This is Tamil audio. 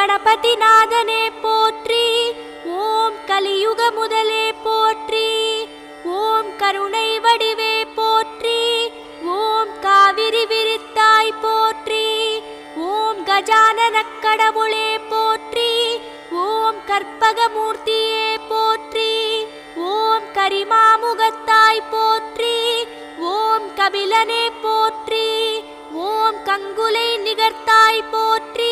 கணபதி நாதனே போற்றி. ஓம் கலியுக முதலே போற்றி. ஓம் கருணை வடிவே போற்றி. ஓம் காவிரி விரித்தாய் போற்றி. ஓம் கஜானன கடவுளே போற்றி. ஓம் கற்பகமூர்த்தியே போற்றி. ஓம் கரிமாமுகத்தாய் போற்றி. ஓம் கபிலனே போற்றி. ஓம் கங்குலை நிகர்த்தாய் போற்றி.